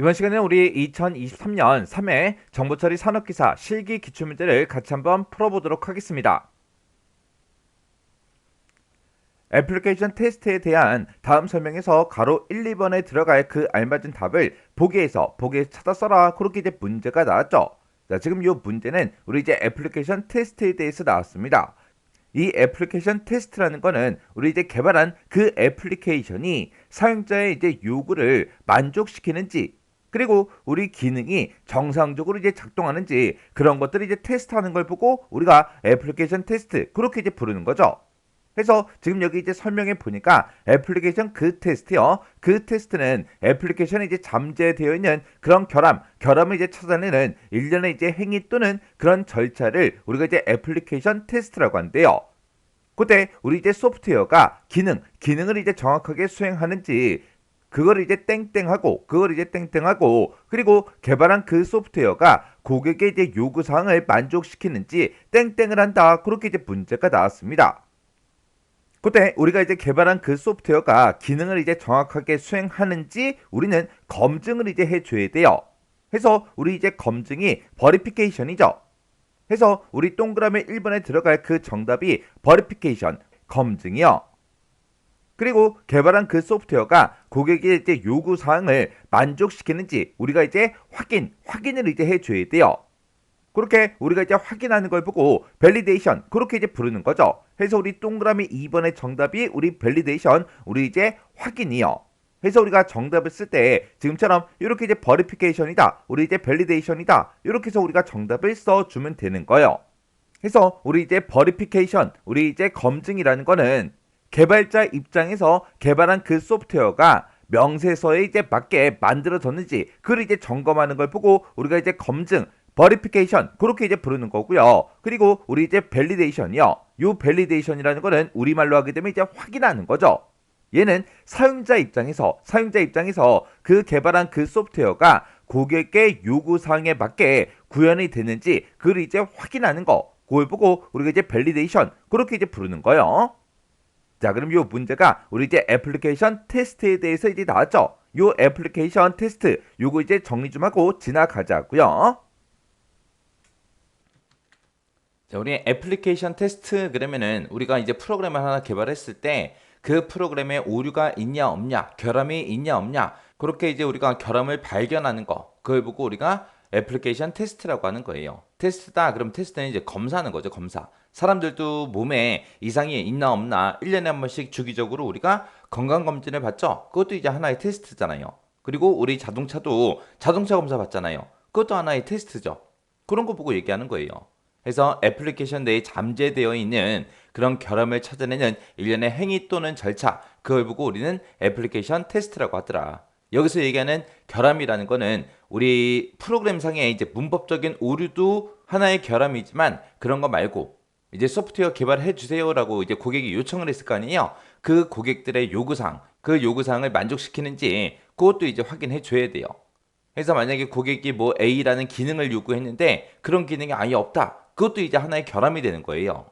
이번 시간에는 우리 2023년 3회 정보처리 산업기사 실기 기출문제를 같이 한번 풀어보도록 하겠습니다. 애플리케이션 테스트에 대한 다음 설명에서 가로 1, 2번에 들어갈 그 알맞은 답을 보기에서 찾아 써라. 그렇게 이제 문제가 나왔죠. 자, 지금 이 문제는 우리 이제 애플리케이션 테스트에 대해서 나왔습니다. 이 애플리케이션 테스트라는 거는 우리 이제 개발한 그 애플리케이션이 사용자의 이제 요구를 만족시키는지, 그리고 우리 기능이 정상적으로 이제 작동하는지, 그런 것들을 이제 테스트하는 걸 보고 우리가 애플리케이션 테스트 그렇게 이제 부르는 거죠. 그래서 지금 여기 이제 설명해 보니까 애플리케이션 그 테스트요. 그 테스트는 애플리케이션에 이제 잠재되어 있는 그런 결함을 이제 찾아내는 일련의 이제 행위 또는 그런 절차를 우리가 이제 애플리케이션 테스트라고 한대요. 그때 우리 이제 소프트웨어가 기능을 이제 정확하게 수행하는지, 그걸 이제 땡땡하고 그리고 개발한 그 소프트웨어가 고객의 이제 요구 사항을 만족시키는지 땡땡을 한다. 그렇게 이제 문제가 나왔습니다. 그때 우리가 이제 개발한 그 소프트웨어가 기능을 이제 정확하게 수행하는지 우리는 검증을 이제 해줘야 돼요. 해서 우리 이제 검증이 버리피케이션이죠. 해서 우리 동그라미 1번에 들어갈 그 정답이 버리피케이션, 검증이요. 그리고 개발한 그 소프트웨어가 고객의 이제 요구 사항을 만족시키는지 우리가 이제 확인을 이제 해줘야 돼요. 그렇게 우리가 이제 확인하는 걸 보고 밸리데이션 그렇게 이제 부르는 거죠. 해서 우리 동그라미 2번의 정답이 우리 밸리데이션, 우리 이제 확인이요. 해서 우리가 정답을 쓸 때 지금처럼 이렇게 이제 버리피케이션이다, 우리 이제 밸리데이션이다, 이렇게 해서 우리가 정답을 써주면 되는 거예요. 해서 우리 이제 버리피케이션, 우리 이제 검증이라는 거는 개발자 입장에서 개발한 그 소프트웨어가 명세서에 이제 맞게 만들어졌는지 그걸 이제 점검하는 걸 보고 우리가 이제 검증, 버리피케이션 그렇게 이제 부르는 거고요. 그리고 우리 이제 밸리데이션이요. 요 밸리데이션이라는 거는 우리말로 하게 되면 이제 확인하는 거죠. 얘는 사용자 입장에서 그 개발한 그 소프트웨어가 고객의 요구 사항에 맞게 구현이 되는지 그걸 이제 확인하는 거. 그걸 보고 우리가 이제 밸리데이션 그렇게 이제 부르는 거예요. 자, 그럼 요 문제가 우리 이제 애플리케이션 테스트에 대해서 이제 나왔죠. 요 애플리케이션 테스트 요거 이제 정리 좀 하고 지나가자고요. 자, 우리 애플리케이션 테스트 그러면은 우리가 이제 프로그램을 하나 개발했을 때 그 프로그램에 오류가 있냐 없냐, 결함이 있냐 없냐, 그렇게 이제 우리가 결함을 발견하는 거, 그걸 보고 우리가 애플리케이션 테스트라고 하는 거예요. 테스트다. 그럼 테스트는 이제 검사하는 거죠, 검사. 사람들도 몸에 이상이 있나 없나 1년에 한 번씩 주기적으로 우리가 건강검진을 받죠. 그것도 이제 하나의 테스트잖아요. 그리고 우리 자동차도 자동차 검사 받잖아요. 그것도 하나의 테스트죠. 그런 거 보고 얘기하는 거예요. 그래서 애플리케이션 내에 잠재되어 있는 그런 결함을 찾아내는 일련의 행위 또는 절차, 그걸 보고 우리는 애플리케이션 테스트라고 하더라. 여기서 얘기하는 결함이라는 거는 우리 프로그램상의 이제 문법적인 오류도 하나의 결함이지만 그런 거 말고 이제 소프트웨어 개발해 주세요라고 이제 고객이 요청을 했을 거 아니에요. 그 고객들의 요구사항, 그 요구사항을 만족시키는지 그것도 이제 확인해 줘야 돼요. 그래서 만약에 고객이 뭐 A라는 기능을 요구했는데 그런 기능이 아예 없다. 그것도 이제 하나의 결함이 되는 거예요.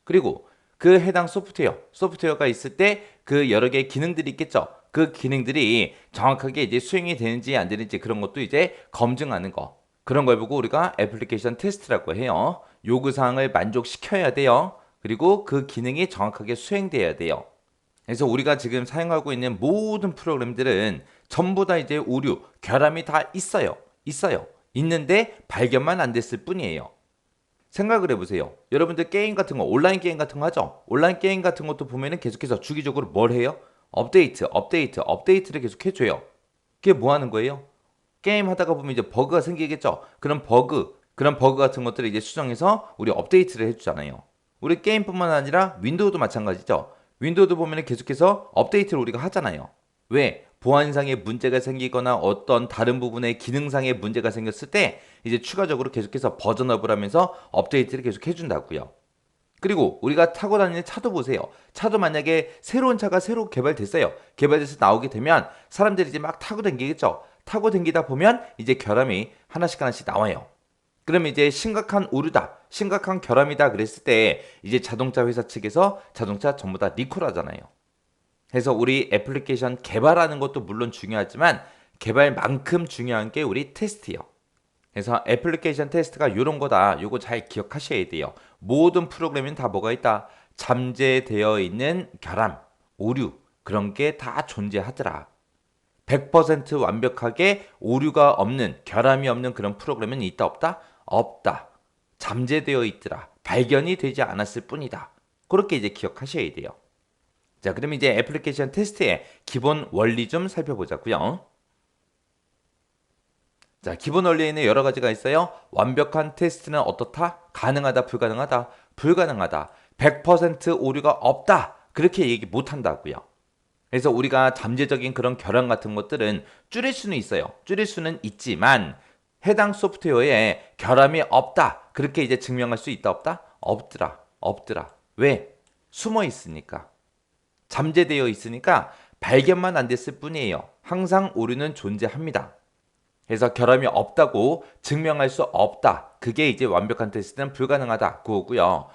그리고 그 해당 소프트웨어가 있을 때 그 여러 개의 기능들이 있겠죠. 그 기능들이 정확하게 이제 수행이 되는지 안 되는지 그런 것도 이제 검증하는 거. 그런 걸 보고 우리가 애플리케이션 테스트라고 해요. 요구사항을 만족시켜야 돼요. 그리고 그 기능이 정확하게 수행돼야 돼요. 그래서 우리가 지금 사용하고 있는 모든 프로그램들은 전부 다 이제 오류, 결함이 다 있어요. 있는데 발견만 안 됐을 뿐이에요. 생각을 해보세요. 여러분들 게임 같은 거, 온라인 게임 같은 거 하죠? 온라인 게임 같은 것도 보면은 계속해서 주기적으로 뭘 해요? 업데이트를 계속 해줘요. 그게 뭐 하는 거예요? 게임 하다가 보면 이제 버그가 생기겠죠? 그런 버그 같은 것들을 이제 수정해서 우리 업데이트를 해주잖아요. 우리 게임뿐만 아니라 윈도우도 마찬가지죠. 윈도우도 보면 계속해서 업데이트를 우리가 하잖아요. 왜? 보안상의 문제가 생기거나 어떤 다른 부분의 기능상의 문제가 생겼을 때 이제 추가적으로 계속해서 버전업을 하면서 업데이트를 계속 해준다고요. 그리고 우리가 타고 다니는 차도 보세요. 차도 만약에 새로운 차가 새로 개발됐어요. 개발돼서 나오게 되면 사람들이 이제 막 타고 다니겠죠. 타고 다니다 보면 이제 결함이 하나씩 나와요. 그러면 이제 심각한 오류다, 심각한 결함이다 그랬을 때 이제 자동차 회사 측에서 자동차 전부 다 리콜하잖아요. 그래서 우리 애플리케이션 개발하는 것도 물론 중요하지만 개발만큼 중요한 게 우리 테스트요. 그래서 애플리케이션 테스트가 요런 거다. 요거 잘 기억하셔야 돼요. 모든 프로그램은 다 뭐가 있다? 잠재되어 있는 결함, 오류 그런 게 다 존재하더라. 100% 완벽하게 오류가 없는, 결함이 없는 그런 프로그램은 있다 없다? 없다. 잠재되어 있더라. 발견이 되지 않았을 뿐이다. 그렇게 이제 기억하셔야 돼요. 자, 그럼 이제 애플리케이션 테스트의 기본 원리 좀 살펴보자고요. 자, 기본 원리에는 여러 가지가 있어요. 완벽한 테스트는 어떻다? 가능하다, 불가능하다? 불가능하다. 100% 오류가 없다. 그렇게 얘기 못 한다고요. 그래서 우리가 잠재적인 그런 결함 같은 것들은 줄일 수는 있어요. 줄일 수는 있지만 해당 소프트웨어에 결함이 없다. 그렇게 이제 증명할 수 있다 없다? 없더라. 없더라. 왜? 숨어 있으니까. 잠재되어 있으니까 발견만 안 됐을 뿐이에요. 항상 오류는 존재합니다. 그래서 결함이 없다고 증명할 수 없다. 그게 이제 완벽한 테스트는 불가능하다. 그거고요.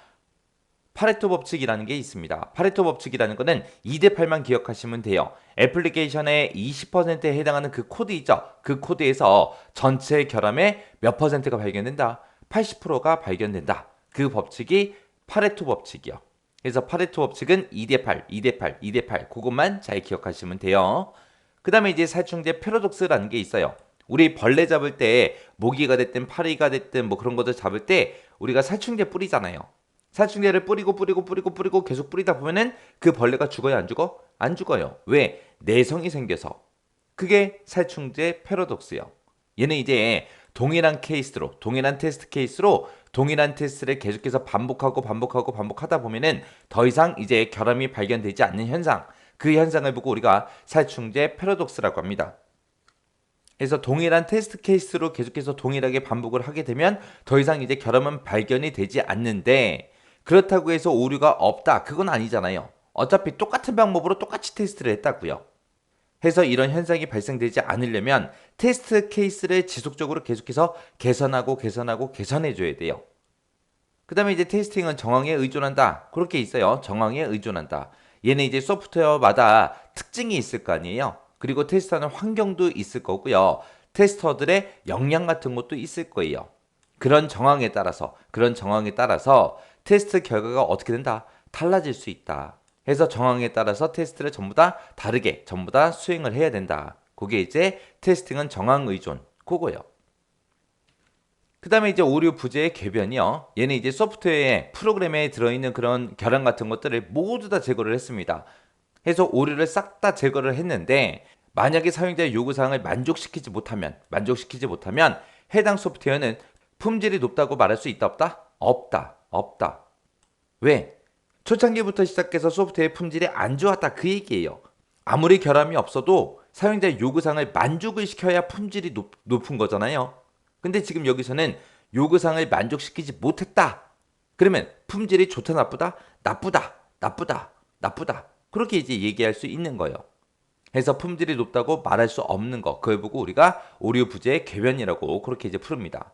파레토 법칙이라는 게 있습니다. 파레토 법칙이라는 거는 2대 8만 기억하시면 돼요. 애플리케이션의 20%에 해당하는 그 코드 있죠? 그 코드에서 전체 결함의 몇 퍼센트가 발견된다? 80%가 발견된다. 그 법칙이 파레토 법칙이요. 그래서 파레토 법칙은 2대 8, 2대 8, 2대 8 그것만 잘 기억하시면 돼요. 그 다음에 이제 살충제 패러독스라는 게 있어요. 우리 벌레 잡을 때 모기가 됐든 파리가 됐든 뭐 그런 것들 잡을 때 우리가 살충제 뿌리잖아요. 살충제를 뿌리고 계속 뿌리다 보면은 그 벌레가 죽어요, 안 죽어? 안 죽어요. 왜? 내성이 생겨서. 그게 살충제 패러독스요. 얘는 이제 동일한 케이스로, 동일한 테스트 케이스로 동일한 테스트를 계속해서 반복하다 보면은 더 이상 이제 결함이 발견되지 않는 현상, 그 현상을 보고 우리가 살충제 패러독스라고 합니다. 그래서 동일한 테스트 케이스로 계속해서 동일하게 반복을 하게 되면 더 이상 이제 결함은 발견이 되지 않는데 그렇다고 해서 오류가 없다. 그건 아니잖아요. 어차피 똑같은 방법으로 똑같이 테스트를 했다고요. 해서 이런 현상이 발생되지 않으려면 테스트 케이스를 지속적으로 계속해서 개선해줘야 돼요. 그 다음에 이제 테스팅은 정황에 의존한다. 그렇게 있어요. 정황에 의존한다. 얘는 이제 소프트웨어마다 특징이 있을 거 아니에요. 그리고 테스트하는 환경도 있을 거고요. 테스터들의 역량 같은 것도 있을 거예요. 그런 정황에 따라서 테스트 결과가 어떻게 된다? 달라질 수 있다. 해서 정황에 따라서 테스트를 전부 다 다르게 전부 다 수행을 해야 된다. 그게 이제 테스팅은 정황 의존 그거요. 그 다음에 이제 오류 부재의 궤변이요. 얘는 이제 소프트웨어에 프로그램에 들어있는 그런 결함 같은 것들을 모두 다 제거를 했습니다. 해서 오류를 싹 다 제거를 했는데 만약에 사용자의 요구사항을 만족시키지 못하면 해당 소프트웨어는 품질이 높다고 말할 수 있다 없다? 없다. 왜? 초창기부터 시작해서 소프트웨어 품질이 안 좋았다 그 얘기예요. 아무리 결함이 없어도 사용자의 요구사항을 만족을 시켜야 품질이 높은 거잖아요. 근데 지금 여기서는 요구사항을 만족시키지 못했다. 그러면 품질이 좋다 나쁘다? 나쁘다. 그렇게 이제 얘기할 수 있는 거예요. 해서 품질이 높다고 말할 수 없는 거. 그걸 보고 우리가 오류 부재의 궤변이라고 그렇게 이제 부릅니다.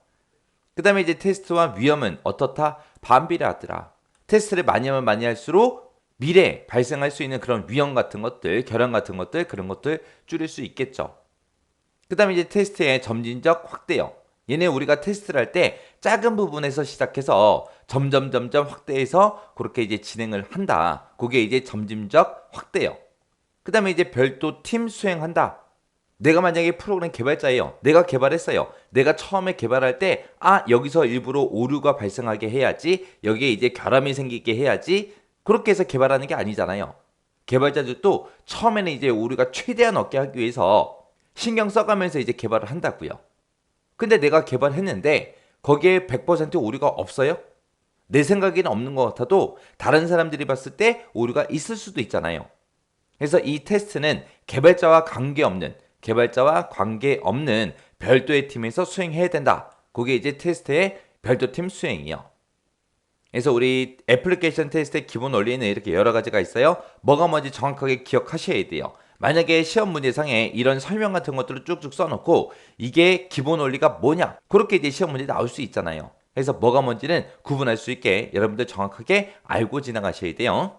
그 다음에 이제 테스트와 위험은 어떻다? 반비례하더라. 테스트를 많이 하면 많이 할수록 미래에 발생할 수 있는 그런 위험 같은 것들, 결함 같은 것들, 그런 것들 줄일 수 있겠죠. 그 다음에 이제 테스트의 점진적 확대요. 얘네 우리가 테스트를 할 때 작은 부분에서 시작해서 점점 확대해서 그렇게 이제 진행을 한다. 그게 이제 점진적 확대요. 그 다음에 이제 별도 팀 수행한다. 내가 만약에 프로그램 개발자예요. 내가 개발했어요. 내가 처음에 개발할 때 여기서 일부러 오류가 발생하게 해야지. 여기에 이제 결함이 생기게 해야지. 그렇게 해서 개발하는 게 아니잖아요. 개발자들도 처음에는 이제 오류가 최대한 없게 하기 위해서 신경 써가면서 이제 개발을 한다고요. 근데 내가 개발했는데 거기에 100% 오류가 없어요? 내 생각에는 없는 것 같아도 다른 사람들이 봤을 때 오류가 있을 수도 있잖아요. 그래서 이 테스트는 개발자와 관계없는 별도의 팀에서 수행해야 된다. 그게 이제 테스트의 별도팀 수행이요. 그래서 우리 애플리케이션 테스트의 기본 원리는 이렇게 여러 가지가 있어요. 뭐가 뭔지 정확하게 기억하셔야 돼요. 만약에 시험 문제상에 이런 설명 같은 것들을 쭉쭉 써놓고 이게 기본 원리가 뭐냐? 그렇게 이제 시험 문제 나올 수 있잖아요. 그래서 뭐가 뭔지는 구분할 수 있게 여러분들 정확하게 알고 지나가셔야 돼요.